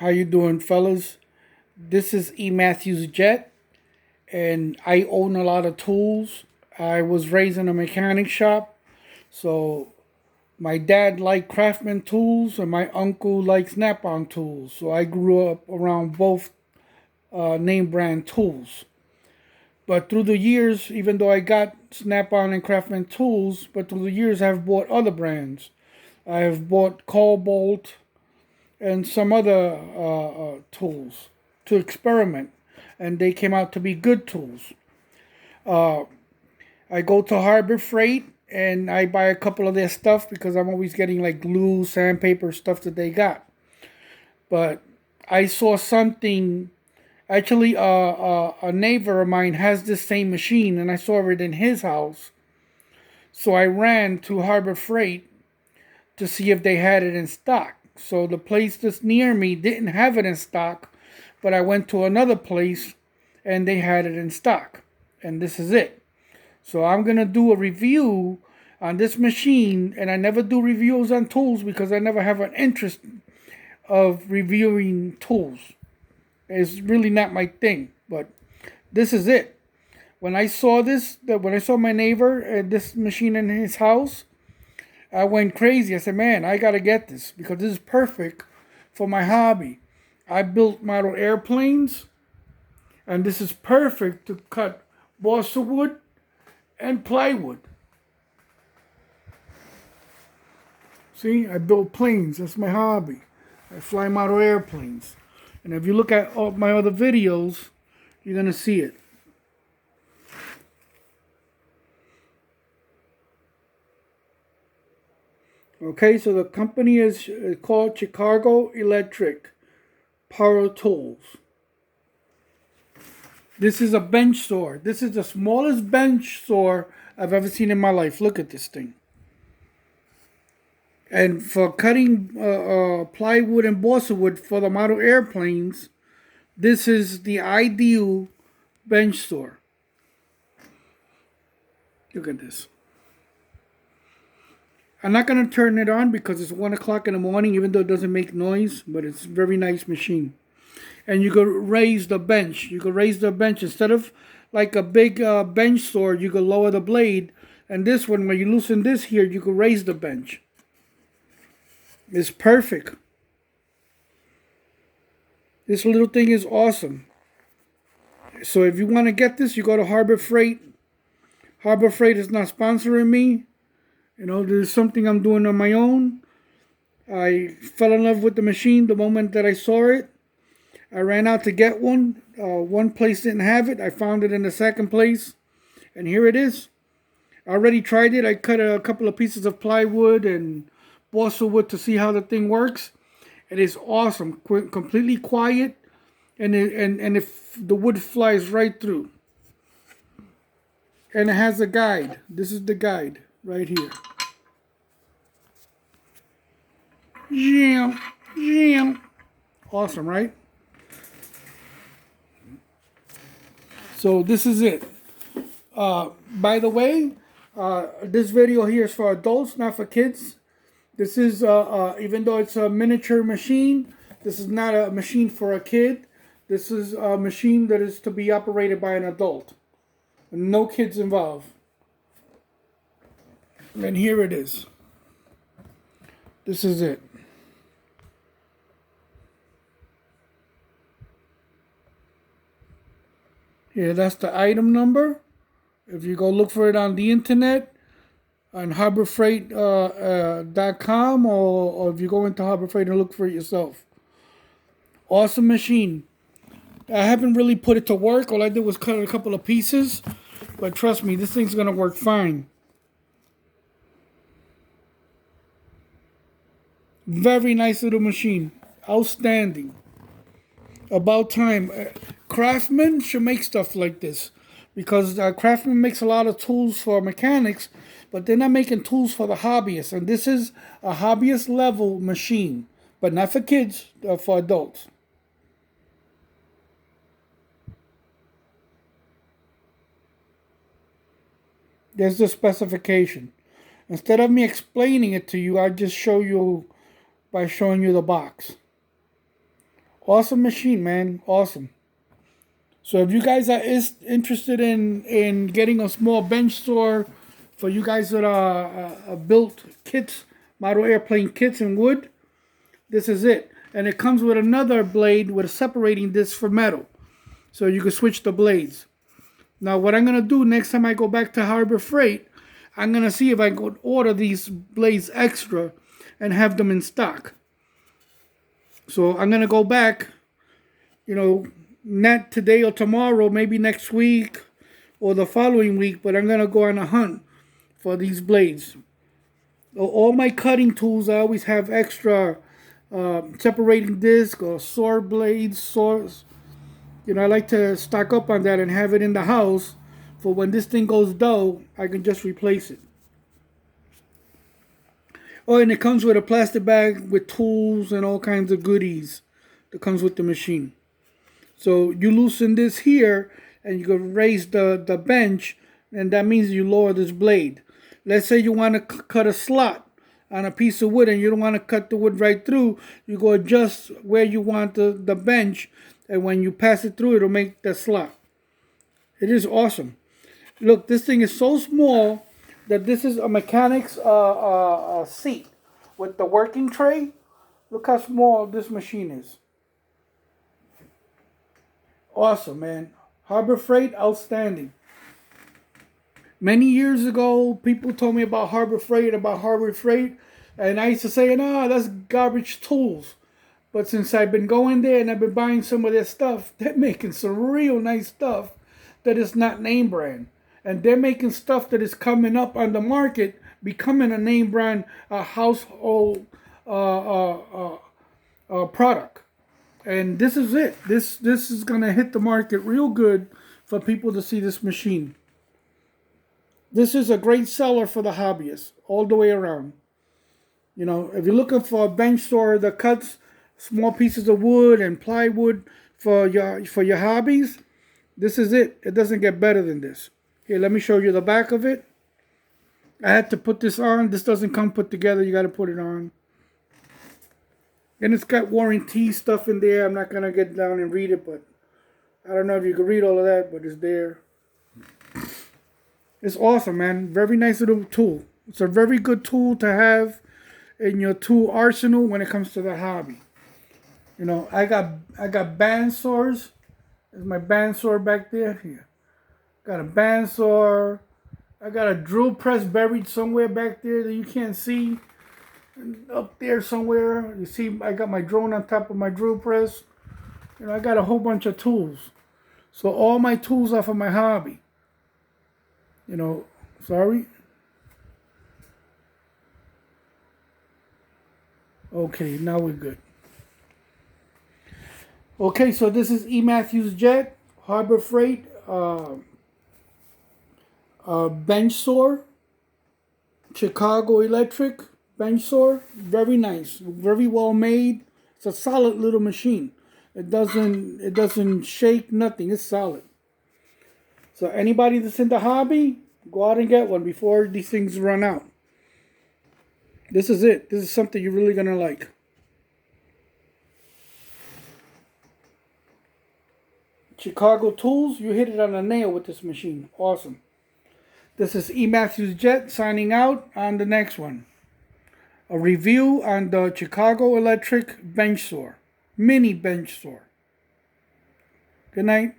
How you doing, fellas? This is E. Matthews Jet, and I own a lot of tools. I was raised in a mechanic shop, so my dad liked Craftsman tools, and my uncle liked Snap-on tools. So I grew up around both name brand tools. But through the years, even though I got Snap-on and Craftsman tools, but through the years I've bought other brands. I have bought Cobalt, and some other tools to experiment, and they came out to be good tools. Uh, I go to Harbor Freight and I buy a couple of their stuff because I'm always getting like glue, sandpaper, stuff that they got. But I saw something. Actually, a neighbor of mine has this same machine, and I saw it in his house. So I ran to Harbor Freight to see if they had it in stock. So the place that's near me didn't have it in stock, but I went to another place and they had it in stock. And this is it. So I'm going to do a review on this machine, and I never do reviews on tools because I never have an interest of reviewing tools. It's really not my thing, but this is it. When I saw when I saw my neighbor this machine in his house, I went crazy. I said, man, I got to get this because this is perfect for my hobby. I built model airplanes, and this is perfect to cut balsa wood and plywood. See, I build planes. That's my hobby. I fly model airplanes. And if you look at all my other videos, you're going to see it. Okay, so the company is called Chicago Electric Power Tools. This is a bench saw. This is the smallest bench saw I've ever seen in my life. Look at this thing. And for cutting plywood and balsa wood for the model airplanes, this is the ideal bench saw. Look at this. I'm not going to turn it on because it's 1 o'clock in the morning, even though it doesn't make noise, but it's a very nice machine. And you can raise the bench. You can raise the bench. Instead of like a big bench saw, you can lower the blade. And this one, when you loosen this here, you can raise the bench. It's perfect. This little thing is awesome. So if you want to get this, you go to Harbor Freight. Harbor Freight is not sponsoring me. You know, this is something I'm doing on my own. I fell in love with the machine the moment that I saw it. I ran out to get one. One place didn't have it. I found it in the second place. And here it is. I already tried it. I cut a couple of pieces of plywood and balsa wood to see how the thing works. It is awesome. Completely quiet. And if the wood flies right through. And it has a guide. This is the guide right here. Jam, jam. Awesome, right? So this is it. By the way, this video here is for adults, not for kids. This is, even though it's a miniature machine, this is not a machine for a kid. This is a machine that is to be operated by an adult. No kids involved. And here it is. This is it. Here, that's the item number. If you go look for it on the internet, on harborfreight.com, or if you go into Harbor Freight and look for it yourself. Awesome machine. I haven't really put it to work. All I did was cut a couple of pieces. But trust me, this thing's going to work fine. Very nice little machine. Outstanding. About time. Craftsman should make stuff like this. Because Craftsman makes a lot of tools for mechanics, but they're not making tools for the hobbyists. And this is a hobbyist level machine. But not for kids, for adults. There's the specification. Instead of me explaining it to you, I just show you by showing you the box. Awesome machine, man. Awesome. So if you guys are interested in getting a small bench saw for you guys that are built kits, model airplane kits in wood, this is it. And it comes with another blade with a separating disc for metal. So you can switch the blades. Now what I'm going to do next time I go back to Harbor Freight, I'm going to see if I could order these blades extra and have them in stock. So I'm going to go back, not today or tomorrow, maybe next week or the following week, but I'm going to go on a hunt for these blades. All my cutting tools, I always have extra separating disc or saw blades, saws. I like to stock up on that and have it in the house for when this thing goes dull, I can just replace it. Oh, and it comes with a plastic bag with tools and all kinds of goodies that comes with the machine. So you loosen this here and you can raise the bench, and that means you lower this blade. Let's say you want to cut a slot on a piece of wood and you don't want to cut the wood right through. You go adjust where you want the bench, and when you pass it through, it'll make the slot. It is awesome. Look, this thing is so small that this is a mechanic's seat with the working tray. Look how small this machine is. Awesome, man. Harbor Freight, outstanding. Many years ago, people told me about Harbor Freight, and I used to say, no, that's garbage tools. But since I've been going there and I've been buying some of their stuff, they're making some real nice stuff that is not name brand. And they're making stuff that is coming up on the market, becoming a name brand, a household product. And this is it. This is going to hit the market real good for people to see this machine. This is a great seller for the hobbyists all the way around. If you're looking for a bench saw that cuts small pieces of wood and plywood for your hobbies, this is it. It doesn't get better than this. Here, let me show you the back of it. I had to put this on. This doesn't come put together. You got to put it on. And it's got warranty stuff in there. I'm not going to get down and read it, but I don't know if you can read all of that, but it's there. It's awesome, man. Very nice little tool. It's a very good tool to have in your tool arsenal when it comes to the hobby. I got band saws. There's my band saw back there. Here. Got a bandsaw. I got a drill press buried somewhere back there that you can't see. And up there somewhere, you see I got my drone on top of my drill press. I got a whole bunch of tools. So all my tools are for my hobby. Sorry. Okay, now we're good. Okay, so this is E. Matthews Jet, Harbor Freight, bench saw, Chicago Electric bench saw. Very nice, very well made. It's a solid little machine. It doesn't shake, nothing. It's solid. So anybody that's in the hobby, go out and get one before these things run out. This is it. This is something you're really gonna like. Chicago Tools, you hit it on the nail with this machine. Awesome. This is E. Matthews Jet signing out on the next one. A review on the Chicago Electric bench saw. Mini bench saw. Good night.